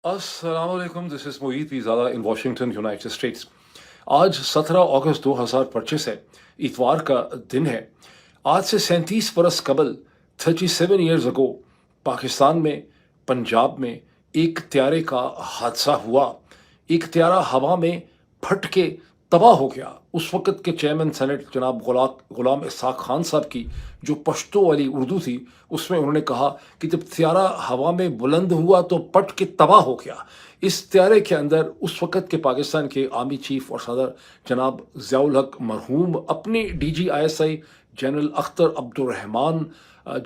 अस्सलामुअलैकुम, this is Moid Pirzada in Washington, United states. आज 17 अगस्त 2025 है, इतवार का दिन है। आज से 37 बरस कबल 37 ईयर्स अगो पाकिस्तान में, पंजाब में एक त्यारे का हादसा हुआ। एक त्यारा हवा में फट के तबाह हो गया। उस वक़्त के चेयरमैन सेनेट जनाब गुलाम इसहाक़ खान साहब की जो पश्तो वाली उर्दू थी, उसमें उन्होंने कहा कि जब त्यारा हवा में बुलंद हुआ तो पट के तबाह हो गया। इस त्यारे के अंदर उस वक़्त के पाकिस्तान के आर्मी चीफ और सदर जनाब ज़ियाउल हक मरहूम अपने DGISI जनरल अख्तर अब्दुर्रहमान,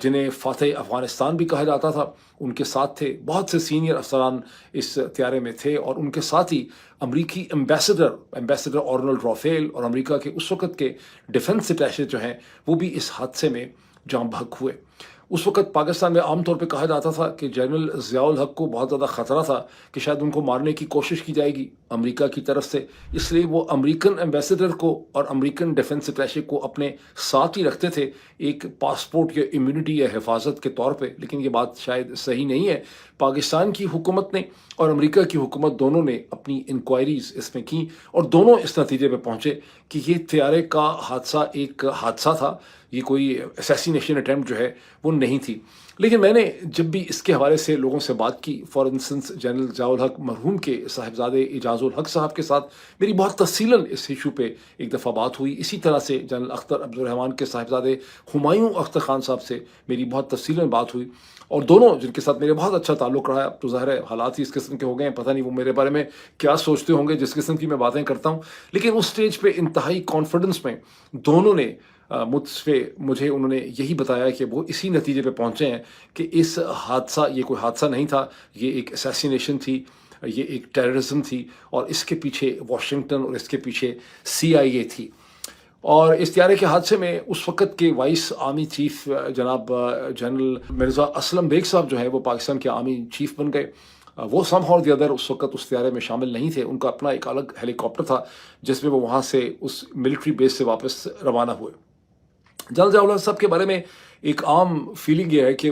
जिन्हें फ़ातेह अफ़गानिस्तान भी कहा जाता था, उनके साथ थे। बहुत से सीनियर अफसरान इस त्यारे में थे और उनके साथ ही अमरीकी एम्बेसडर ऑर्नल्ड रॉफेल और अमेरिका के उस वक़्त के डिफेंस अटैचे जो हैं, वो भी इस हादसे में जाँ बहक हुए। उस वक़्त पाकिस्तान में आम तौर पे कहा जाता था कि जनरल ज़ियाउल हक को बहुत ज़्यादा ख़तरा था कि शायद उनको मारने की कोशिश की जाएगी अमेरिका की तरफ से, इसलिए वो अमेरिकन एम्बेसडर को और अमेरिकन डिफेंस अटैचे को अपने साथ ही रखते थे, एक पासपोर्ट या इम्यूनिटी या हिफाजत के तौर पे। लेकिन ये बात शायद सही नहीं है। पाकिस्तान की हुकूमत ने और अमेरिका की हुकूमत दोनों ने अपनी इंक्वायरीज़ इसमें की और दोनों इस नतीजे पे पहुँचे कि ये त्यारे का हादसा एक हादसा था, ये कोई असैसिनेशन अटैम्प्ट जो है वो नहीं थी। लेकिन मैंने जब भी इसके हवाले से लोगों से बात की, फॉर इंस्टेंस जनरल ज़ियाउल हक मरहूम के साहिबजादे इजाज़ुल हक साहब के साथ मेरी बहुत तफ़सीलन इस इशू पे एक दफ़ा बात हुई। इसी तरह से जनरल अख्तर अब्दुर्रहमान के साहिबजादे हुमायूं अख्तर खान साहब से मेरी बहुत तफ़सीलन बात हुई और दोनों जिनके साथ मेरे बहुत अच्छा ताल्लुक़ रहा है। अब तो ज़ाहिर है हालात ही इस किस्म के हो गए हैं, पता नहीं वो मेरे बारे में क्या सोचते होंगे जिस किस्म की मैं बातें करता हूँ। लेकिन उस स्टेज पे इंतहाई कॉन्फिडेंस में दोनों ने मुझे उन्होंने यही बताया कि वो इसी नतीजे पे पहुँचे हैं कि इस हादसा ये कोई हादसा नहीं था, ये एक असैसिनेशन थी, ये एक टेररिज्म थी और इसके पीछे वाशिंगटन और इसके पीछे CIA थी। और इस त्यारे के हादसे में उस वक़्त के वाइस आर्मी चीफ जनाब जनरल मिर्ज़ा असलम बेग साहब जो हैं वो पाकिस्तान के आर्मी चीफ बन गए। वो समहाउ और द अदर उस वक़्त उस त्यारे में शामिल नहीं थे। उनका अपना एक अलग हेलीकॉप्टर था जिसमें वो वहाँ से उस मिलिट्री बेस से वापस रवाना हुए। जनरल ज़ियाउल साहब के बारे में एक आम फीलिंग ये है कि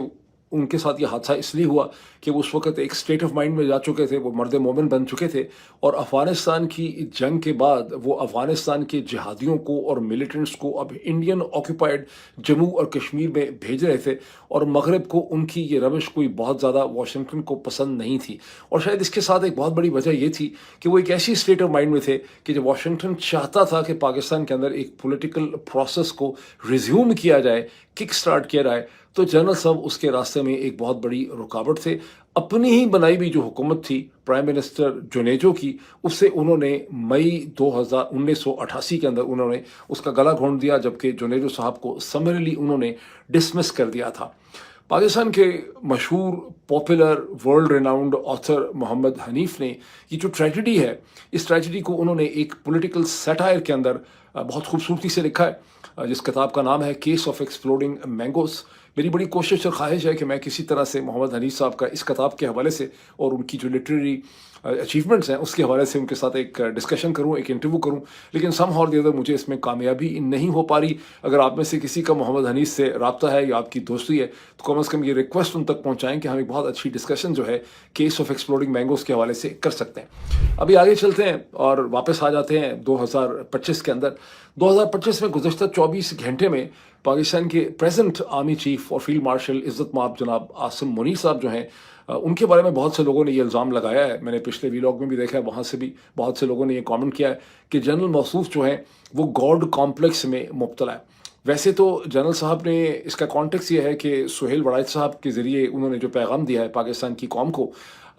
उनके साथ ये हादसा इसलिए हुआ कि वो उस वक़्त एक स्टेट ऑफ माइंड में जा चुके थे, वो मर्द मोमिन बन चुके थे और अफ़गानिस्तान की जंग के बाद वो अफ़गानिस्तान के जिहादियों को और मिलिटेंट्स को अब इंडियन ऑक्यूपाइड जम्मू और कश्मीर में भेज रहे थे और मगरब को उनकी ये रविश कोई बहुत ज़्यादा वाशिंगटन को पसंद नहीं थी। और शायद इसके साथ एक बहुत बड़ी वजह ये थी कि वो एक ऐसी स्टेट ऑफ माइंड में थे कि जब वाशिंगटन चाहता था कि पाकिस्तान के अंदर एक पॉलिटिकल प्रोसेस को रिज्यूम किया जाए, किक स्टार्ट किया जाए, तो जनरल साहब उसके रास्ते में एक बहुत बड़ी रुकावट थे। अपनी ही बनाई हुई जो हुकूमत थी प्राइम मिनिस्टर जुनेजो की, उससे उन्होंने मई 1988 के अंदर उन्होंने उसका गला घोंट दिया, जबकि जुनेजो साहब को समरली उन्होंने डिसमिस कर दिया था। पाकिस्तान के मशहूर popular world renowned author Mohammed Hanif ने ये जो ट्रेजेडी है, इस ट्रेजेडी को उन्होंने एक पॉलिटिकल सैटायर के अंदर बहुत खूबसूरती से लिखा है, जिस किताब का नाम है केस ऑफ एक्सप्लोडिंग मैंगोस। मेरी बड़ी कोशिश और ख्वाहिश है कि मैं किसी तरह से मोहम्मद हनीफ साहब का इस किताब के हवाले से और उनकी जो लिटरेरी अचीवमेंट्स हैं उसके हवाले से उनके साथ एक डिस्कशन करूं, एक इंटरव्यू करूं, लेकिन समहाउ और द अदर मुझे इसमें कामयाबी नहीं हो पा रही। अगर आप में से किसी का मोहम्मद हनीफ से रब्ता है या आपकी दोस्ती है तो कम अज़ कम ये रिक्वेस्ट उन तक पहुँचाएँ कि हम एक बहुत अच्छी डिस्कशन जो है केस ऑफ एक्सप्लोडिंग मैंगोस के हवाले से कर सकते हैं। अभी आगे चलते हैं और वापस आ जाते हैं 2025 के अंदर। 2025 में गुज़श्ता 24 घंटे में पाकिस्तान के प्रेजेंट आर्मी चीफ और फील्ड मार्शल इज़्ज़त माब जनाब आसिम मुनीर साहब जो हैं, उनके बारे में बहुत से लोगों ने ये इल्ज़ाम लगाया है। मैंने पिछले वीलॉग में भी देखा है, वहाँ से भी बहुत से लोगों ने ये कमेंट किया है कि जनरल मौसूफ जो है वो गॉड कॉम्प्लेक्स में मुब्तला है। वैसे तो जनरल साहब ने इसका कॉन्टेक्स्ट ये है कि सुहेल वड़ाइच साहब के ज़रिए उन्होंने जो पैगाम दिया है पाकिस्तान की कौम को,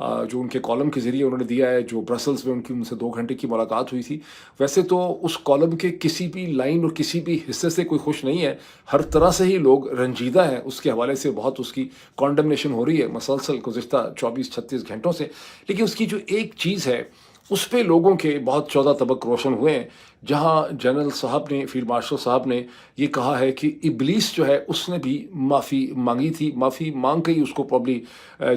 जो उनके कॉलम के ज़रिए उन्होंने दिया है, जो ब्रसल्स में उनसे 2 घंटे की मुलाकात हुई थी, वैसे तो उस कॉलम के किसी भी लाइन और किसी भी हिस्से से कोई खुश नहीं है। हर तरह से ही लोग रंजीदा हैं, उसके हवाले से बहुत उसकी कॉन्डमनेशन हो रही है मसलसल गुज़श्ता 24-36 घंटों से। लेकिन उसकी जो एक चीज़ है उस पे लोगों के बहुत 14 तबक रोशन हुए हैं, جہاں جنرل صاحب نے فیلڈ مارشل صاحب نے یہ کہا ہے کہ ابلیس جو ہے اس نے بھی معافی مانگی تھی، معافی مانگ کے ہی اس کو پرابلی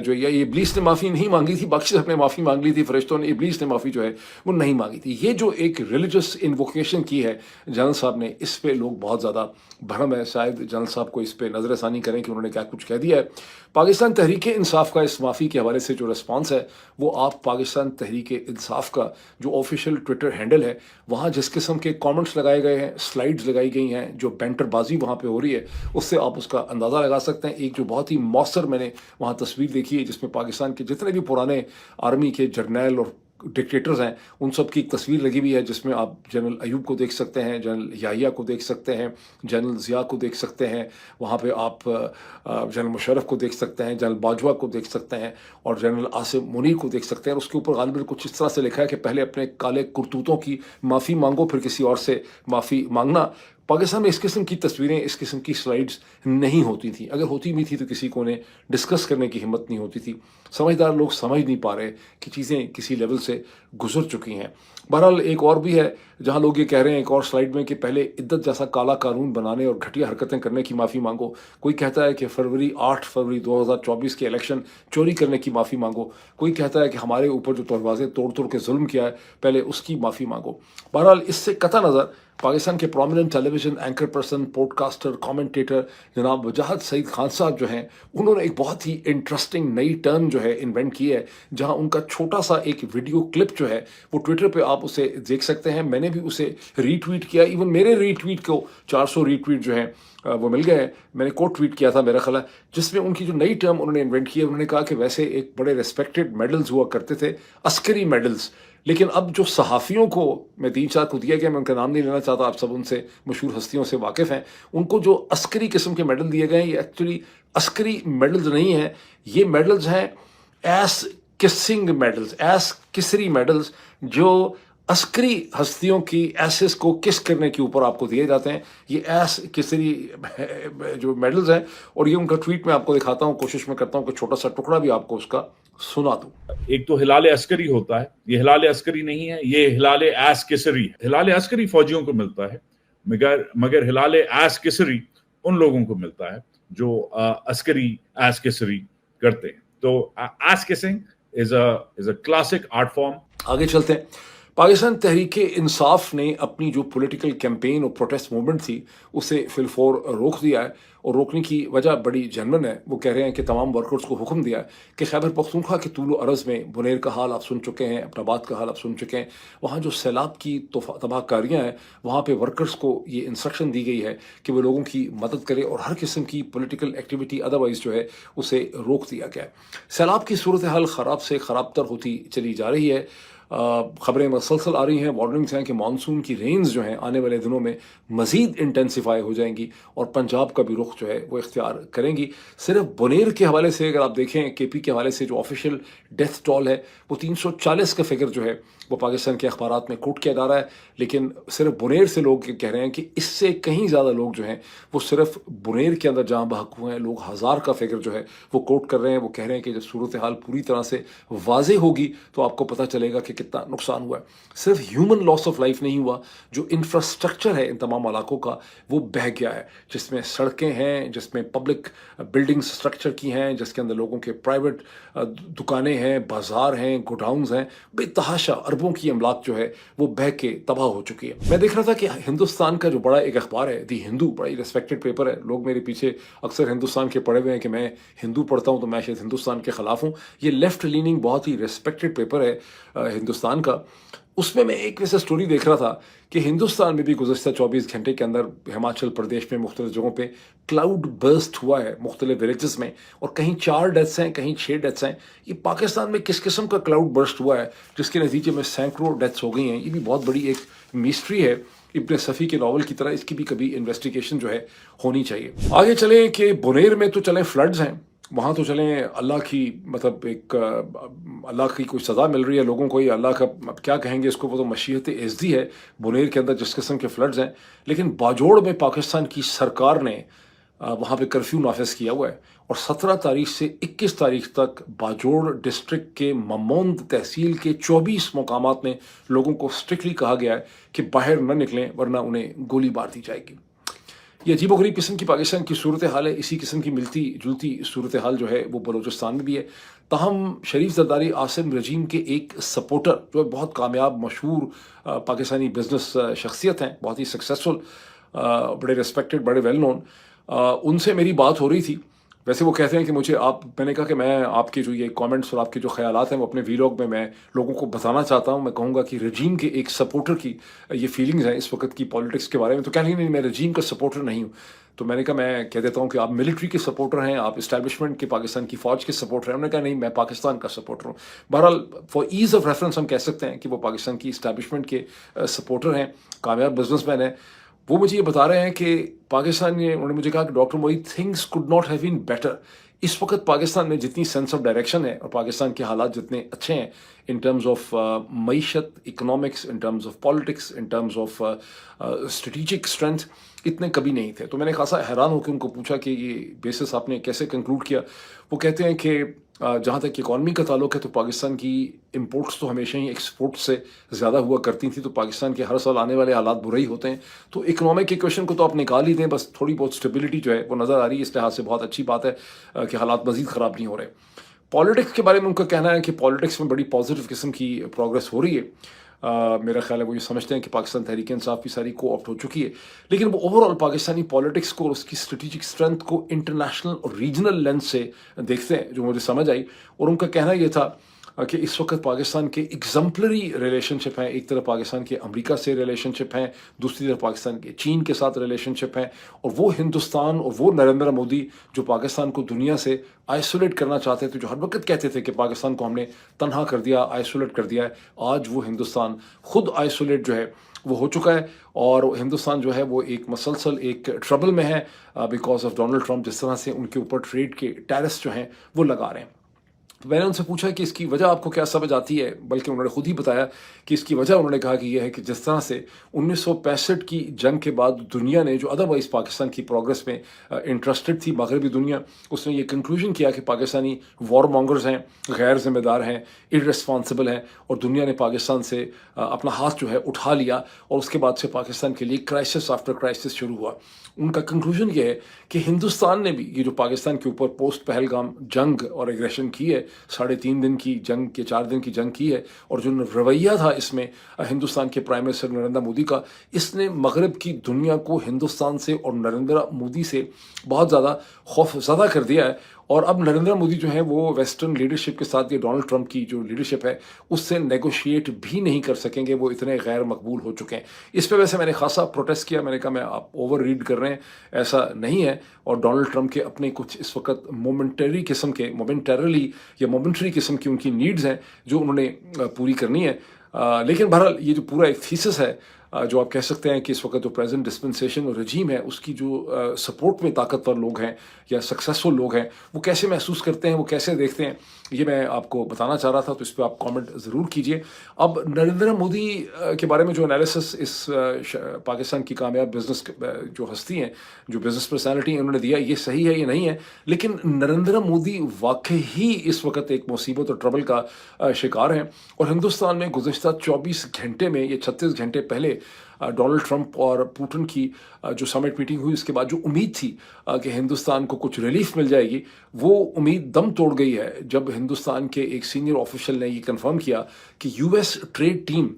جو یہ ابلیس نے معافی نہیں مانگی تھی، باقی سب نے معافی مانگ لی تھی فرشتوں نے، ابلیس نے معافی جو ہے وہ نہیں مانگی تھی۔ یہ جو ایک ریلیجس انووکیشن کی ہے جنرل صاحب نے، اس پہ لوگ بہت زیادہ بھرم ہے، شاید جنرل صاحب کو اس پہ نظر ثانی کریں کہ انہوں نے کیا کچھ کہہ دیا ہے۔ پاکستان تحریک انصاف کا اس معافی کے حوالے سے جو رسپانس ہے وہ آپ پاکستان تحریک انصاف کا جو آفیشیل ٹویٹر ہینڈل ہے وہاں جس قسم کے کامنٹس لگائے گئے ہیں، سلائیڈز لگائی گئی ہیں، جو بینٹر بازی وہاں پہ ہو رہی ہے، اس سے آپ اس کا اندازہ لگا سکتے ہیں۔ ایک جو بہت ہی مؤثر میں نے وہاں تصویر دیکھی ہے جس میں پاکستان کے جتنے بھی پرانے آرمی کے جرنیل اور ڈکٹیٹرز ہیں ان سب کی ایک تصویر لگی ہوئی ہے، جس میں آپ جنرل ایوب کو دیکھ سکتے ہیں، جنرل یحییٰ کو دیکھ سکتے ہیں، جنرل ضیاء کو دیکھ سکتے ہیں، وہاں پہ آپ جنرل مشرف کو دیکھ سکتے ہیں، جنرل باجوہ کو دیکھ سکتے ہیں، اور جنرل عاصم منیر کو دیکھ سکتے ہیں۔ اور اس کے اوپر غالباً کچھ اس طرح سے لکھا ہے کہ پہلے اپنے کالے کرتوتوں کی معافی مانگو پھر کسی اور سے معافی مانگنا۔ پاکستان میں اس قسم کی تصویریں، اس قسم کی سلائیڈز نہیں ہوتی تھیں، اگر ہوتی بھی تھی تو کسی کو انہیں ڈسکس کرنے کی ہمت نہیں ہوتی تھی۔ سمجھدار لوگ سمجھ نہیں پا رہے کہ چیزیں کسی لیول سے گزر چکی ہیں۔ بہرحال ایک اور بھی ہے جہاں لوگ یہ کہہ رہے ہیں ایک اور سلائیڈ میں کہ پہلے عدت جیسا کالا قانون بنانے اور گھٹیا حرکتیں کرنے کی معافی مانگو۔ کوئی کہتا ہے کہ 8 فروری 2024 کے الیکشن چوری کرنے کی معافی مانگو۔ کوئی کہتا ہے کہ ہمارے اوپر جو دروازے توڑ توڑ کے ظلم کیا ہے پہلے اس کی معافی مانگو۔ بہرحال اس سے قطع نظر پاکستان کے prominent television anchor person, podcaster, commentator جناب وجاہت سعید خان صاحب جو ہیں انہوں نے ایک بہت ہی انٹرسٹنگ نئی ٹرم جو ہے انوینٹ کی ہے، جہاں ان کا چھوٹا سا ایک ویڈیو کلپ جو ہے وہ ٹویٹر پہ آپ اسے دیکھ سکتے ہیں۔ میں نے بھی اسے ری ٹویٹ کیا، ایون میرے ری ٹویٹ کو 400 ری ٹویٹ جو ہیں وہ مل گئے ہیں۔ میں نے کوٹ ٹویٹ کیا تھا میرا خیال ہے، جس میں ان کی جو نئی ٹرم انہوں نے انوینٹ کی ہے، انہوں نے کہا کہ ویسے ایک بڑے ریسپیکٹڈ میڈلز ہوا کرتے تھے، عسکری میڈلز، لیکن اب جو صحافیوں کو میں 3-4 کو دیا گیا، میں ان کا نام نہیں لینا چاہتا، آپ سب ان سے مشہور ہستیوں سے واقف ہیں، ان کو جو عسکری قسم کے میڈل دیے گئے ہیں یہ ایکچولی عسکری میڈلز نہیں ہیں، یہ میڈلز ہیں ایس کسنگ میڈلز، ایس کسری میڈلز، جو عسکری ہستیوں کی ایسز کو کس کرنے کے اوپر آپ کو دیے جاتے ہیں۔ یہ ایس کسری جو میڈلز ہیں، اور یہ ان کا ٹویٹ میں آپ کو دکھاتا ہوں، کوشش میں کرتا ہوں کہ چھوٹا سا ٹکڑا بھی آپ کو اس کا سنا دوں۔ ایک تو ہلال عسکری ہوتا ہے، یہ ہلال عسکری نہیں ہے، یہ ہلال ایس کسری ہے۔ ہلال عسکری فوجیوں کو ملتا ہے، مگر ہلال ایس کسری ان لوگوں کو ملتا ہے جو عسکری ایس کسری کرتے ہیں۔ تو S kissing is a classic art form. آگے چلتے ہیں۔ پاکستان تحریک انصاف نے اپنی جو پولیٹیکل کیمپین اور پروٹیسٹ موومنٹ تھی اسے فی الفور روک دیا ہے، اور روکنے کی وجہ بڑی جنون ہے۔ وہ کہہ رہے ہیں کہ تمام ورکرز کو حکم دیا ہے کہ خیبر پختونخوا کے طول و عرض میں بنیر کا حال آپ سن چکے ہیں، اپنا آباد کا حال آپ سن چکے ہیں، وہاں جو سیلاب کی تباہ کاریاں ہیں وہاں پہ ورکرز کو یہ انسٹرکشن دی گئی ہے کہ وہ لوگوں کی مدد کرے، اور ہر قسم کی پولیٹیکل ایکٹیویٹی ادروائز جو ہے اسے روک دیا گیا ہے۔ سیلاب کی صورتحال خراب سے خراب تر ہوتی چلی جا رہی ہے۔ خبریں مسلسل آ رہی ہیں، وارننگز ہیں کہ مانسون کی رینز جو ہیں آنے والے دنوں میں مزید انٹینسیفائی ہو جائیں گی اور پنجاب کا بھی رخ جو ہے وہ اختیار کریں گی۔ صرف بنیر کے حوالے سے اگر آپ دیکھیں، کے پی کے حوالے سے جو آفیشیل ڈیتھ ٹول ہے وہ 340 کا فگر جو ہے وہ پاکستان کے اخبارات میں کوٹ کیا جا رہا ہے، لیکن صرف بنیر سے لوگ کہہ رہے ہیں کہ اس سے کہیں زیادہ لوگ جو ہیں وہ صرف بنیر کے اندر جہاں بحق ہوئے ہیں، لوگ 1000 کا فگر جو ہے وہ کوٹ کر رہے ہیں۔ وہ کہہ رہے ہیں کہ جب صورتحال پوری طرح سے واضح ہوگی تو آپ کو پتہ چلے گا کہ کتنا نقصان ہوا ہے۔ صرف ہیومن لاس آف لائف نہیں ہوا، جو انفراسٹرکچر ہے ان تمام علاقوں کا وہ بہہ گیا ہے، جس میں سڑکیں ہیں، جس میں پبلک بلڈنگ سٹرکچر کی ہیں، جس کے اندر لوگوں کے پرائیویٹ دکانیں ہیں، بازار ہیں، گوڈاؤنز ہیں، بے تحاشا اربوں کی املاک جو ہے وہ بہہ کے تباہ ہو چکی ہے۔ میں دیکھ رہا تھا کہ ہندوستان کا جو بڑا ایک اخبار ہے دی ہندو، بڑا ہی ریسپیکٹڈ پیپر ہے، لوگ میرے پیچھے اکثر ہندوستان کے پڑھے ہوئے ہیں کہ میں ہندو پڑھتا ہوں تو میں شاید ہندوستان کے خلاف ہوں۔ یہ لیفٹ لیننگ بہت ہی ریسپیکٹڈ پیپر ہے ہندوستان کا۔ اس میں ایک ویسا سٹوری دیکھ رہا تھا کہ ہندوستان میں بھی گزشتہ 24 گھنٹے کے اندر ہماچل پردیش میں مختلف جگہوں پہ کلاؤڈ برسٹ ہوا ہے مختلف ولیجز میں، اور کہیں 4 ڈیتھس ہیں، کہیں 6 ڈیتھس ہیں۔ یہ پاکستان میں کس قسم کا کلاؤڈ برسٹ ہوا ہے جس کے نتیجے میں سینکڑوں ڈیتھس ہو گئی ہیں؟ یہ بھی بہت بڑی ایک مسٹری ہے۔ ابن صفی کے ناول کی طرح اس کی بھی کبھی انویسٹیگیشن جو ہے ہونی چاہیے۔ آگے چلیں کہ بنیر میں تو چلیں فلڈز ہیں، وہاں تو چلیں اللہ کی مطلب ایک اللہ کی کوئی سزا مل رہی ہے لوگوں کو، یہ اللہ کا اب کیا کہیں گے اس کو، وہ تو مشیت عزدی ہے بنیر کے اندر جس قسم کے فلڈز ہیں۔ لیکن باجوڑ میں پاکستان کی سرکار نے वहाँ पे कर्फ्यू नाफिज किया हुआ है और 17 तारीख से 21 तारीख तक बाजोड़ डिस्ट्रिक्ट के ममौंद तहसील के 24 मकामात में लोगों को स्ट्रिक्टली कहा गया है कि बाहर न निकलें वरना उन्हें गोली मार दी जाएगी। ये अजीबोगरीब किस्म की पाकिस्तान की सूरत हाल है। इसी किस्म की मिलती जुलती सूरत हाल जो है वो बलूचिस्तान में भी है। ताहम शरीफ जरदारी आसिम रजीम के एक सपोर्टर जो बहुत कामयाब मशहूर पाकिस्तानी बिजनेस शख्सियत हैं, बहुत ही सक्सेसफुल, बड़े रिस्पेक्टेड, बड़े वेल नोन, उनसे मेरी बात हो रही थी। वैसे वो कहते हैं कि मैंने कहा कि मैं आपके जो ये कमेंट्स और आपके जो ख्यालात हैं वो अपने वीलॉग में मैं लोगों को बताना चाहता हूँ। मैं कहूँगा कि रजीम के एक सपोर्टर की ये फीलिंग्स हैं इस वक्त की पॉलिटिक्स के बारे में। तो कह रही नहीं, मैं रजीम का सपोर्टर नहीं हूँ। तो मैंने कहा, मैं कह देता हूँ कि आप मिलिट्री के सपोर्टर हैं, आप इस्टेब्लिशमेंट के पाकिस्तान की फ़ौज के सपोर्टर हैं। उन्होंने कहा नहीं, मैं पाकिस्तान का सपोर्टर हूँ। बहरहाल फॉर ईज़ ऑफ रेफरेंस हम कह सकते हैं कि वो पाकिस्तान की इस्टेब्लिशमेंट के सपोर्टर हैं, कामयाब बिजनेसमैन हैं। वो मुझे ये बता रहे हैं कि पाकिस्तान ने, उन्होंने मुझे कहा कि doctor Moeed, things could not have been better. इस वक्त पाकिस्तान में जितनी सेंस ऑफ डायरेक्शन है और पाकिस्तान के हालात जितने अच्छे हैं इन टर्म्स ऑफ मईशत, economics, in terms of politics, in terms of strategic strength, इतने कभी नहीं थे। तो मैंने खासा हैरान होकर उनको पूछा कि ये बेसिस आपने कैसे कंक्लूड किया। वो कहते हैं कि जहाँ तक इकॉनमी का ताल्लुक है तो पाकिस्तान की इंपोर्ट्स तो हमेशा ही एक्सपोर्ट्स से ज़्यादा हुआ करती थी। तो पाकिस्तान के हर साल आने वाले हालात बुरे ही होते हैं। तो इकोनॉमिक इक्वेशन को तो आप निकाल ही दें, बस थोड़ी बहुत स्टेबिलिटी जो है वो नज़र आ रही है। इस लिहाज से बहुत अच्छी बात है कि हालात मज़ीद ख़राब नहीं हो रहे। पॉलिटिक्स के बारे में उनका कहना है कि पॉलिटिक्स में बड़ी पॉजिटिव किस्म की प्रोग्रेस हो रही है। मेरा ख्याल है वो ये समझते हैं कि पाकिस्तान तहरीक इंसाफ की सारी को ऑप्ट हो चुकी है, लेकिन वो ओवरऑल पाकिस्तानी पॉलिटिक्स को और उसकी स्ट्रेटेजिक स्ट्रेंथ को इंटरनेशनल और रीजनल लेंस से देखते हैं, जो मुझे समझ आई। और उनका कहना ये था कि इस वक्त पाकिस्तान के एग्जाम्पलरी रिलेशनशिप हैं। एक तरफ पाकिस्तान के अमेरिका से रिलेशनशिप हैं, दूसरी तरफ पाकिस्तान के चीन के साथ रिलेशनशिप हैं। और वो हिंदुस्तान और वो नरेंद्र मोदी जो पाकिस्तान को दुनिया से आइसोलेट करना चाहते थे, जो हर वक्त कहते थे कि पाकिस्तान को हमने तनहा कर दिया, आइसोलेट कर दिया है, आज वो हिंदुस्तान खुद आइसोलेट जो है वो हो चुका है। और हिंदुस्तान जो है वो एक मसलसल एक ट्रबल में है बिकॉज ऑफ डोनाल्ड ट्रंप, जिस तरह से उनके ऊपर ट्रेड के टैरिफ्स जो हैं वो लगा रहे हैं। तो मैंने उनसे पूछा कि इसकी वजह आपको क्या समझ आती है, बल्कि उन्होंने खुद ही बताया कि इसकी वजह, उन्होंने कहा कि यह है कि जिस तरह से 1965 की जंग के बाद दुनिया ने, जो अदरवाइज़ पाकिस्तान की प्रोग्रेस में इंटरेस्टेड थी, मगरबी दुनिया, उसने ये कंक्लूजन किया कि पाकिस्तानी वॉर मॉन्गर्स हैं, गैर जिम्मेदार हैं, इररेस्पॉन्सिबल हैं, और दुनिया ने पाकिस्तान से अपना हाथ जो है उठा लिया। और उसके बाद से पाकिस्तान के लिए क्राइसिस आफ्टर क्राइसिस शुरू हुआ। उनका कंक्लूजन ये है कि हिंदुस्तान ने भी ये जो पाकिस्तान के ऊपर पोस्ट पहलगाम जंग और एग्रेशन की है, 3.5 दिन की जंग के 4 दिन की जंग की है, और जो रवैया था इसमें हिंदुस्तान के प्राइम मिनिस्टर नरेंद्र मोदी का, इसने मगरब की दुनिया को हिंदुस्तान से और नरेंद्र मोदी से बहुत ज़्यादा खौफज़दा कर दिया है। और अब नरेंद्र मोदी जो है वो वेस्टर्न लीडरशिप के साथ, ये डोनाल्ड ट्रंप की जो लीडरशिप है उससे नेगोशिएट भी नहीं कर सकेंगे, वो इतने गैर मकबूल हो चुके हैं। इस पे वैसे मैंने खासा प्रोटेस्ट किया। मैंने कहा, मैं आप ओवर रीड कर रहे हैं, ऐसा नहीं है। और डोनाल्ड ट्रंप के अपने कुछ इस वक्त मोमेंटरी किस्म की उनकी नीड्स हैं जो उन्होंने पूरी करनी है। लेकिन बहरहाल ये जो पूरा एक थीसिस है, जो आप कह सकते हैं कि इस वक्त जो प्रेजेंट डिस्पेंसेशन और रजीम है उसकी जो सपोर्ट में ताकतवर लोग हैं या सक्सेसफुल लोग हैं, वो कैसे महसूस करते हैं, वो कैसे देखते हैं, ये मैं आपको बताना चाह रहा था। तो इस पर आप कमेंट ज़रूर कीजिए। अब नरेंद्र मोदी के बारे में जो एनालिसिस इस पाकिस्तान की कामयाब बिजनेस जो हस्ती हैं, जो बिजनेस पर्सनैलिटी हैं, उन्होंने दिया, ये सही है, ये नहीं है। लेकिन नरेंद्र मोदी वाकई ही इस वक्त एक मुसीबत और ट्रबल का शिकार हैं। और हिंदुस्तान में गुज़श्ता 24 घंटे में, ये 36 घंटे पहले डोनाल्ड ट्रंप और पुतिन की जो समिट मीटिंग हुई, उसके बाद जो उम्मीद थी कि हिंदुस्तान को कुछ रिलीफ मिल जाएगी, वो उम्मीद दम तोड़ गई है जब हिंदुस्तान के एक सीनियर ऑफिशियल ने ये कंफर्म किया कि यूएस ट्रेड टीम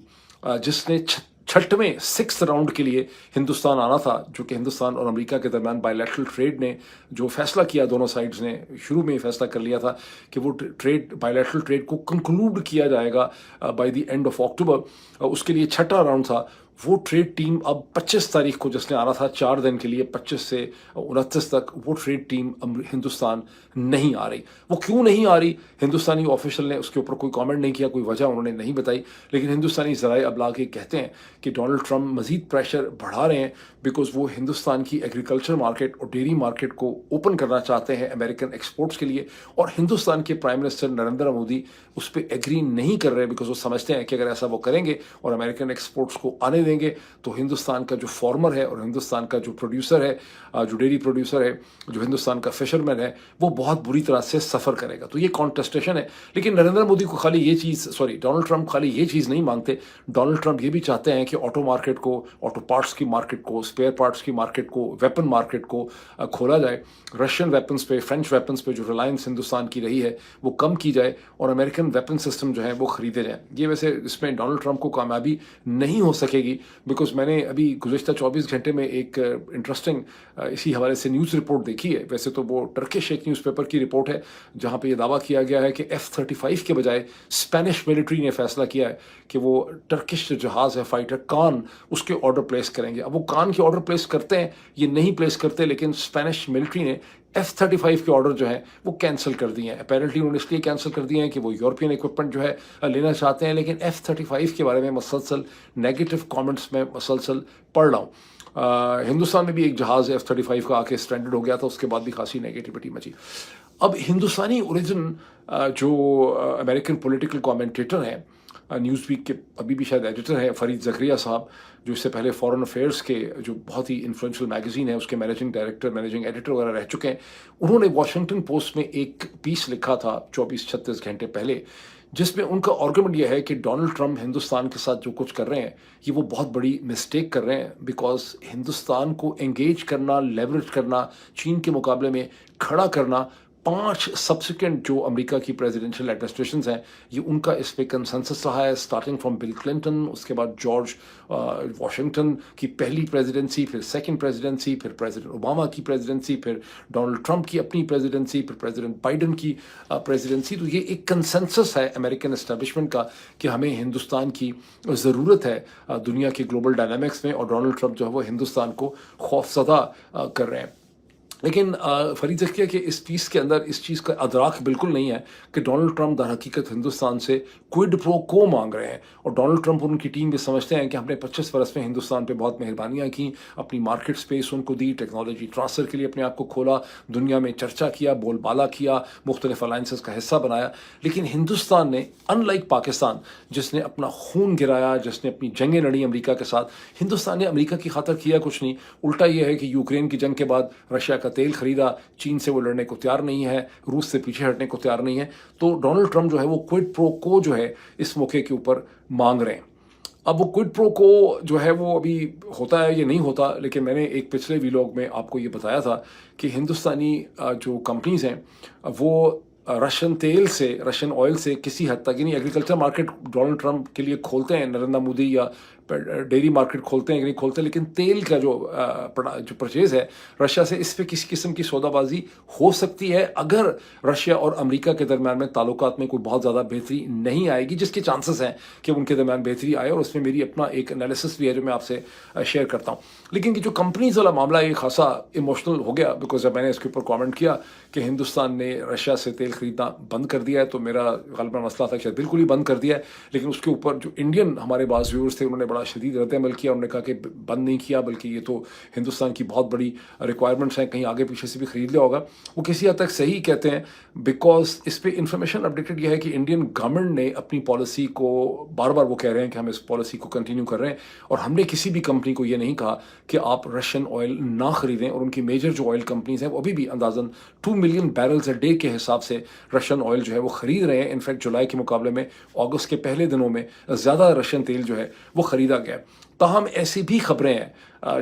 जिसने 6th राउंड के लिए हिंदुस्तान आना था, जो कि हिंदुस्तान और अमेरिका के दरमियान बायलैटरल ट्रेड ने जो फैसला किया, दोनों साइड्स ने शुरू में ही फैसला कर लिया था कि वो बायलैटरल ट्रेड को कंक्लूड किया जाएगा by the end of October. उसके लिए 6ठा राउंड था। वो ट्रेड टीम अब 25 तारीख को, जिसने आना था 4 दिन के लिए, 25 से 29 तक, वो ट्रेड टीम हिंदुस्तान नहीं आ रही। वो क्यों नहीं आ रही, हिंदुस्तानी ऑफिशियल ने उसके ऊपर कोई कमेंट नहीं किया, कोई वजह उन्होंने नहीं बताई। लेकिन हिंदुस्तानी ज़राए अबलाग ये कहते हैं कि डोनाल्ड ट्रंप मज़ीद प्रेशर बढ़ा रहे हैं बिकॉज वो हिंदुस्तान की एग्रीकल्चर मार्केट और डेयरी मार्केट को ओपन करना चाहते हैं अमेरिकन एक्सपोर्ट्स के लिए। और हिंदुस्तान के प्राइम मिनिस्टर नरेंद्र मोदी उस पर एग्री नहीं कर रहे बिकॉज वो समझते हैं कि अगर ऐसा वो करेंगे और अमेरिकन एक्सपोर्ट्स को आने دیں گے تو ہندوستان کا جو فارمر ہے اور ہندوستان کا جو پروڈیوسر ہے, جو ڈیری پروڈیوسر ہے, جو ہندوستان کا فشرمین ہے, وہ بہت بری طرح سے سفر کرے گا. تو یہ کانٹسٹیشن ہے. لیکن نریندر مودی کو خالی یہ چیز, ڈونلڈ ٹرمپ خالی یہ چیز نہیں مانگتے. ڈونلڈ ٹرمپ یہ بھی چاہتے ہیں کہ آٹو مارکیٹ کو, آٹو پارٹس کی مارکیٹ کو, اسپیئر پارٹس کی مارکیٹ کو, ویپن مارکیٹ کو کھولا جائے. رشین ویپنس پہ, فرینچ ویپنس پہ جو ریلائنس ہندوستان کی رہی ہے وہ کم کی جائے اور امریکن ویپن سسٹم جو ہے وہ خریدے جائیں. یہ ویسے اس میں ڈونلڈ ٹرمپ کو کامیابی نہیں ہو سکے گی, بیکاز میں نے ابھی گزشتہ 24 گھنٹے میں ایک انٹرسٹنگ اسی حوالے سے نیوز رپورٹ دیکھی ہے. ویسے تو وہ ٹرکش ایک نیوز پیپر کی رپورٹ ہے جہاں پہ یہ دعویٰ کیا گیا ہے کہ F-35 کے بجائے اسپینش ملٹری نے فیصلہ کیا ہے کہ وہ ٹرکش جو جہاز ہے فائٹر کان, اس کے آرڈر پلیس کریں گے. اب وہ کان کے آرڈر پلیس کرتے ہیں, یہ نہیں پلیس کرتے, لیکن اسپینش ملٹری نے F-35 کے آرڈر جو ہیں وہ کینسل کر دیے ہیں. اپیرنٹلی انہوں نے اس لیے کینسل کر دیے ہیں کہ وہ یورپین ایکوپمنٹ جو ہے لینا چاہتے ہیں. لیکن F-35 کے بارے میں مسلسل نیگیٹو کامنٹس میں مسلسل پڑھ رہا ہوں. ہندوستان میں بھی ایک جہاز F-35 کا آ کے اسٹرینڈڈ ہو گیا تھا, اس کے بعد بھی خاصی نیگیٹیوٹی مچی. اب ہندوستانی اوریجن جو امریکن پولیٹیکل کامنٹیٹر ہیں, نیوز ویک کے ابھی بھی شاید ایڈیٹر ہیں, فرید زکریا صاحب, جو اس سے پہلے فارن افیئرس کے جو بہت ہی انفلوئنشل میگزین ہے اس کے مینیجنگ ڈائریکٹر, مینیجنگ ایڈیٹر وغیرہ رہ چکے ہیں. انہوں نے واشنگٹن پوسٹ میں ایک پیس لکھا تھا 24-36 گھنٹے پہلے, جس میں ان کا آرگومنٹ یہ ہے کہ ڈونلڈ ٹرمپ ہندوستان کے ساتھ جو کچھ کر رہے ہیں یہ وہ بہت بڑی مسٹیک کر رہے ہیں, بیکاز ہندوستان کو انگیج کرنا, لیوریج کرنا, چین کے مقابلے میں کھڑا کرنا, 5 سبسیکوینٹ جو امریکہ کی پریزیڈینشیل ایڈمنسٹریشنز ہیں یہ ان کا اس پہ کنسنسس رہا ہے, اسٹارٹنگ فرام بل کلنٹن, اس کے بعد جارج واشنگٹن کی پہلی پریزیڈنسی, پھر سیکنڈ پریزیڈنسی, پھر پریزیڈنٹ اوباما کی پریزیڈنسی, پھر ڈونلڈ ٹرمپ کی اپنی پریزیڈنسی, پھر پریزیڈنٹ بائیڈن کی پریزیڈنسی. تو یہ ایک کنسنسس ہے امریکن اسٹیبلشمنٹ کا کہ ہمیں ہندوستان کی ضرورت ہے دنیا کے گلوبل ڈائنامکس میں, اور ڈونلڈ ٹرمپ جو ہے وہ ہندوستان کو خوفزدہ کر رہے ہیں. لیکن فرید زکریا کے اس پیس کے اندر اس چیز کا ادراک بالکل نہیں ہے کہ ڈونلڈ ٹرمپ در حقیقت ہندوستان سے کوئڈ پرو کو مانگ رہے ہیں. اور ڈونلڈ ٹرمپ اور ان کی ٹیم بھی سمجھتے ہیں کہ ہم نے 25 برس میں ہندوستان پہ بہت مہربانیاں کیں, اپنی مارکیٹ سپیس ان کو دی, ٹیکنالوجی ٹرانسفر کے لیے اپنے آپ کو کھولا, دنیا میں چرچا کیا, بول بالا کیا, مختلف الائنسز کا حصہ بنایا. لیکن ہندوستان نے ان لائک پاکستان جس نے اپنا خون گرایا, جس نے اپنی جنگیں لڑی امریکہ کے ساتھ, ہندوستان نے امریکہ کی خاطر کیا کچھ نہیں. الٹا یہ ہے کہ یوکرین کی جنگ کے بعد رشیا کا تیل خریدا, چین سے وہ لڑنے کو تیار نہیں ہے, روس سے پیچھے ہٹنے کو تیار نہیں ہے. تو ڈونلڈ ٹرمپ جو ہے وہ کوئڈ پرو کو جو ہے اس موقع کے اوپر مانگ رہے ہیں. اب وہ کوئڈ پرو کو جو ہے وہ ابھی ہوتا ہے یہ نہیں ہوتا, لیکن میں نے ایک پچھلے ویلاگ میں آپ کو یہ بتایا تھا کہ ہندوستانی جو کمپنیز ہیں وہ رشین تیل سے, رشین آئل سے کسی حد تک, یعنی ایگریکلچر مارکیٹ ڈونلڈ ٹرمپ کے لیے کھولتے ہیں نریندر مودی, یا ڈیری مارکیٹ کھولتے ہیں کہ نہیں کھولتے, لیکن تیل کا جو پرچیز ہے رشیا سے, اس پہ کسی قسم کی سودا بازی ہو سکتی ہے اگر رشیا اور امریکہ کے درمیان میں تعلقات میں کوئی بہت زیادہ بہتری نہیں آئے گی, جس کے چانسز ہیں کہ ان کے درمیان بہتری آئے, اور اس میں میری اپنا ایک انالیسس بھی ہے جو میں آپ سے شیئر کرتا ہوں. لیکن جو کمپنیز والا معاملہ یہ خاصا ایموشنل ہو گیا, بیکاز جب میں نے اس کے اوپر کامنٹ کیا کہ ہندوستان نے رشیا سے تیل خریدنا بند کر دیا ہے, تو میرا غالباً مسئلہ تھا کہ بالکل ہی بند کر دیا ہے. لیکن اس کے اوپر جو انڈین ہمارے بعض ویورز تھے انہوں نے بڑا شدید رد عمل کیا, انہوں نے کہا کہ بند نہیں کیا بلکہ یہ تو ہندوستان کی بہت بڑی ریکوائرمنٹس ہیں, کہیں آگے پیچھے سے بھی خرید لیا ہوگا. وہ کسی حد تک صحیح کہتے ہیں, بیکاز اس پہ انفارمیشن اپڈیٹڈ یہ ہے کہ انڈین گورنمنٹ نے اپنی پالیسی کو بار بار وہ کہہ رہے ہیں کہ ہم اس پالیسی کو کنٹینیو کر رہے ہیں, اور ہم نے کسی بھی کمپنی کو یہ نہیں کہا کہ آپ رشین آئل نہ خریدیں. اور ان کی میجر جو آئل کمپنیز ہیں وہ ابھی بھی اندازاً 2 ملین بیرلز اے ڈے کے حساب سے رشین آئل جو ہے وہ خرید رہے ہیں. انفیکٹ جولائی کے مقابلے میں اگست کے پہلے دنوں میں زیادہ رشین تیل جو ہے وہ خریدا گیا. تاہم ایسی بھی خبریں ہیں,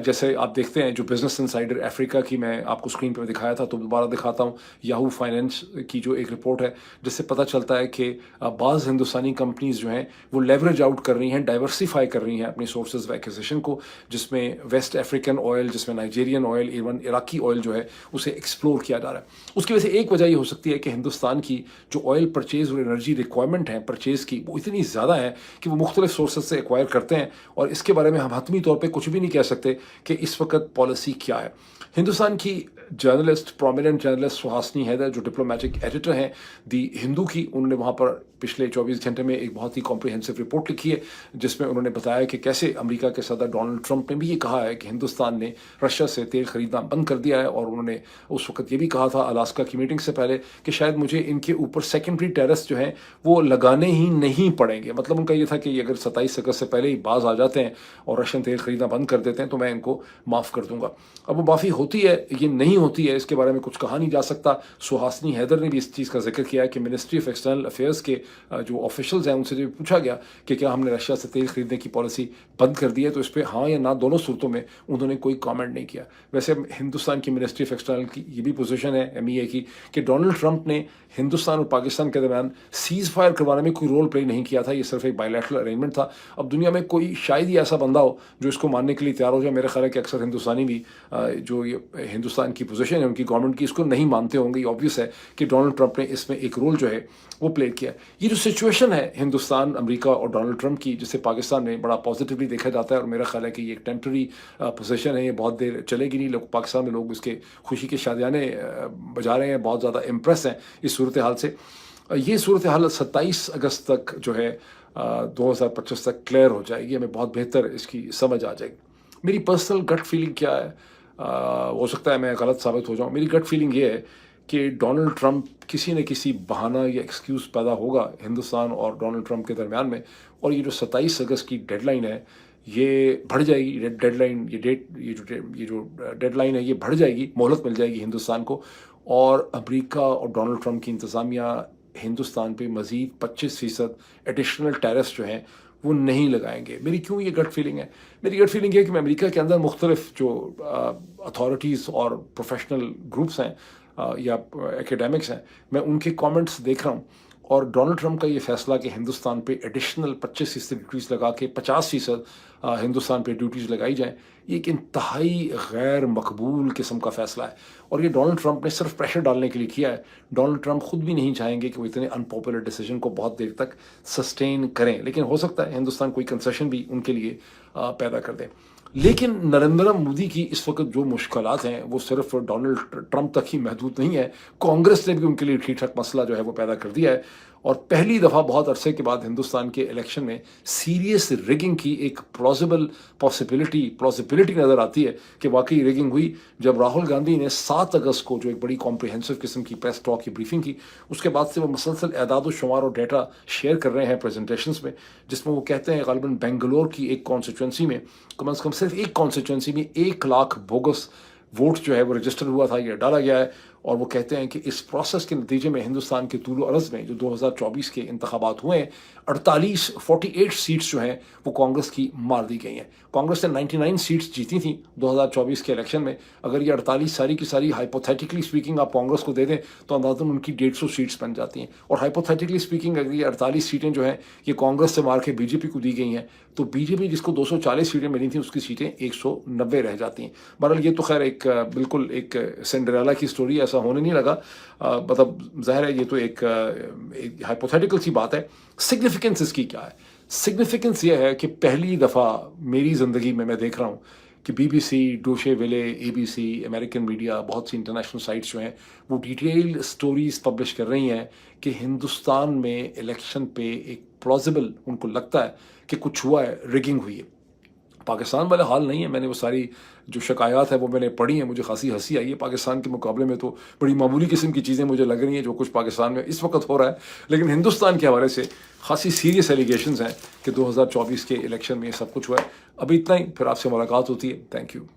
جیسے آپ دیکھتے ہیں جو بزنس انسائڈر افریقہ کی میں آپ کو اسکرین پہ دکھایا تھا, تو دوبارہ دکھاتا ہوں, یاہو فائنینس کی جو ایک رپورٹ ہے جس سے پتہ چلتا ہے کہ بعض ہندوستانی کمپنیز جو ہیں وہ لیوریج آؤٹ کر رہی ہیں, ڈائیورسیفائی کر رہی ہیں اپنی سورسز آف ایکوزیشن کو, جس میں ویسٹ افریقن آئل, جس میں نائجیرین آئل, ایون عراقی آئل جو ہے اسے ایکسپلور کیا جا رہا ہے. اس کی وجہ سے ایک وجہ یہ ہو سکتی ہے کہ ہندوستان کی جو آئل پرچیز اور انرجی ریکوائرمنٹ ہے پرچیز کی, وہ اتنی زیادہ ہے کہ وہ مختلف سورسز سے ایکوائر کرتے ہیں, اور اس کے بارے میں ہم حتمی طور پہ کچھ بھی نہیں کہہ سکتے کہ اس وقت پالیسی کیا ہے. ہندوستان کی جرنلسٹ, پرومیننٹ جرنلسٹ سہاسنی حیدر جو ڈپلومیٹک ایڈیٹر ہیں دی ہندو کی, انہوں نے وہاں پر पिछले 24 घंटे में एक बहुत ही कॉम्प्रिहेंसिव रिपोर्ट लिखी है जिसमें उन्होंने बताया कि कैसे अमेरिका के सदर डोनाल्ड ट्रंप ने भी ये कहा है कि हिंदुस्तान ने रशिया से तेल खरीदना बंद कर दिया है, और उन्होंने उस वक्त ये भी कहा था अलास्का की मीटिंग से पहले कि शायद मुझे इनके ऊपर सेकेंडरी टेरिफ्स जो हैं वो लगाने ही नहीं पड़ेंगे। मतलब उनका ये था कि अगर 27 अगस्त से पहले ही बाज आ जाते हैं और रशियन तेल खरीदना बंद कर देते हैं तो मैं इनको माफ़ कर दूंगा। अब वो माफ़ी होती है ये नहीं होती है इसके बारे में कुछ कहा नहीं जा सकता। सुहासिनी हैदर ने भी इस चीज़ का जिक्र किया है कि मिनिस्ट्री ऑफ एक्सटर्नल अफेयर्स के जो ऑफिशियल्स हैं उनसे जब पूछा गया कि क्या हमने रशिया से तेल खरीदने की पॉलिसी बंद कर दी है, तो इस पर हाँ या ना दोनों सूरतों में उन्होंने कोई कमेंट नहीं किया। वैसे हिंदुस्तान की मिनिस्ट्री ऑफ एक्सटर्नल की ये भी पोजीशन है MEA की कि डोनाल्ड ट्रंप ने हिंदुस्तान और पाकिस्तान के दरमियान सीज फायर करवाने में कोई रोल प्ले नहीं किया था, ये सिर्फ एक बायलैटरल अरेंजमेंट था। अब दुनिया में कोई शायद ही ऐसा बंदा हो जो इसको मानने के लिए तैयार हो जाए। मेरा ख्याल है कि अक्सर हिंदुस्तानी भी जो ये हिंदुस्तान की पोजीशन है उनकी गवर्नमेंट की, इसको नहीं मानते होंगे। ऑब्वियस है कि डोनाल्ड ट्रंप ने इसमें एक रोल जो है वो प्ले किया। ये जो सिचुएशन है हिंदुस्तान, अमेरिका और डोनाल्ड ट्रंप की, जिसे पाकिस्तान में बड़ा पॉजिटिवली देखा जाता है, और मेरा ख्याल है कि ये एक टेम्प्रेरी पोजीशन है, ये बहुत देर चलेगी नहीं। लोग पाकिस्तान में लोग इसके खुशी के शादियाने बजा रहे हैं, बहुत ज़्यादा इम्प्रेस हैं इस सूरत हाल से। ये सूरत हाल 27 अगस्त तक जो है 2025 तक क्लियर हो जाएगी, हमें बहुत बेहतर इसकी समझ आ जाएगी। मेरी पर्सनल गट फीलिंग क्या है, हो सकता है मैं गलत साबित हो जाऊँ। मेरी गट फीलिंग ये है कि डोनाल्ड ट्रंप किसी न किसी बहाना या एक्सक्यूज़ पैदा होगा हिंदुस्तान और डोनाल्ड ट्रंप के दरमियान में, और ये जो 27 अगस्त की डेडलाइन है ये बढ़ जाएगी। डेडलाइन ये जो डेडलाइन है ये बढ़ जाएगी, मोहलत मिल जाएगी हिंदुस्तान को, और अमेरिका और डोनाल्ड ट्रंप की इंतज़ामिया हिंदुस्तान पे मज़ीद 25% एडिशनल टैरिफ्स जो हैं वो नहीं लगाएंगे। मेरी क्यों ये गट फीलिंग है? मेरी गट फीलिंग है कि मैं अमेरिका के अंदर मुख्तलिफ जो अथॉरिटीज़ और प्रोफेशनल ग्रुप्स हैं या एकेडमिक्स हैं, मैं उनके कमेंट्स देख रहा हूँ, और डोनाल्ड ट्रंप का ये फैसला कि हिंदुस्तान पे एडिशनल 25% ड्यूटीज़ लगा के 50% हिंदुस्तान पे ड्यूटीज़ लगाई जाएँ, ये एक इंतहाई गैर मकबूल किस्म का फ़ैसला है, और ये डोनाल्ड ट्रंप ने सिर्फ प्रेशर डालने के लिए किया है। डोनाल्ड ट्रंप खुद भी नहीं चाहेंगे कि वो इतने अनपॉपुलर डिसीजन को बहुत देर तक सस्टेन करें, लेकिन हो सकता है हिंदुस्तान कोई कंसेशन भी उनके लिए पैदा कर दे। लेकिन नरेंद्र मोदी की इस वक्त जो मुश्किलात हैं वो सिर्फ डोनाल्ड ट्रंप तक ही महदूद नहीं है, कांग्रेस ने भी उनके लिए ठीक ठाक मसला जो है वो पैदा कर दिया है, और पहली दफ़ा बहुत अरसे के बाद हिंदुस्तान के इलेक्शन में सीरियस रिगिंग की एक प्लॉजिबल पॉसिबिलिटी नज़र आती है कि वाकई रिगिंग हुई। जब राहुल गांधी ने 7 अगस्त को जो एक बड़ी कॉम्प्रिहेंसिव किस्म की प्रेस टॉक की ब्रीफिंग की, उसके बाद से वो मुसलसल एदाद व शुमार और डेटा शेयर कर रहे हैं प्रेजेंटेशंस में, जिसमें वो कहते हैं ग़ालिबन बेंगलोर की एक कॉन्स्टिट्यूंसी में कम से कम सिर्फ एक कॉन्स्टिट्यूंसी में 1 लाख बोगस वोट जो है वो रजिस्टर हुआ था, ये डाला गया है। और वो कहते हैं कि इस प्रोसेस के नतीजे में हिंदुस्तान के तूल अर्ज़ में जो 2024 के इंतखाबात हुए हैं 48 सीट्स जो हैं वो कांग्रेस की मार दी गई हैं। कांग्रेस ने 99 सीट्स जीती थी 2024 के इलेक्शन में। अगर ये 48 सारी की सारी हाइपोथेटिकली स्पीकिंग आप कांग्रेस को दे दें तो अंदाज़न उनकी 150 सीट्स बन जाती हैं। और हाइपोथेटिकली स्पीकिंग अगर ये 48 सीटें जो हैं ये कांग्रेस से मार के बीजेपी को दी गई हैं तो बीजेपी जिसको 240 सीटें मिली थी उसकी सीटें 190 रह जाती हैं। बहरहाल ये तो खैर एक बिल्कुल एक सिंड्रेला की स्टोरी, ऐसा होने नहीं लगा। मतलब ज़ाहिर है ये तो एक हाइपोथेटिकल सी बात है। सिग्निफिकेंस इसकी क्या है? सिग्निफिकेंस ये है कि पहली दफ़ा मेरी ज़िंदगी में मैं देख रहा हूँ कि BBC, डोशे वेले, ABC, अमेरिकन मीडिया, बहुत सी इंटरनेशनल साइट्स जो हैं वो डिटेल स्टोरीज़ पब्लिश कर रही हैं कि हिंदुस्तान में इलेक्शन पे एक प्लॉजिबल उनको लगता है कि कुछ हुआ है, रिगिंग हुई है। पाकिस्तान वाला हाल नहीं है। मैंने वो सारी जो शिकायत है वो मैंने पढ़ी हैं, मुझे खासी हंसी आई है। पाकिस्तान के मुकाबले में तो बड़ी मामूली किस्म की चीज़ें मुझे लग रही हैं जो कुछ पाकिस्तान में इस वक्त हो रहा है, लेकिन हिंदुस्तान के हवाले से खासी सीरियस एलिगेशंस हैं कि 2024 के इलेक्शन में ये सब कुछ हुआ है। अभी इतना ही, फिर आपसे मुलाकात होती है। Thank you.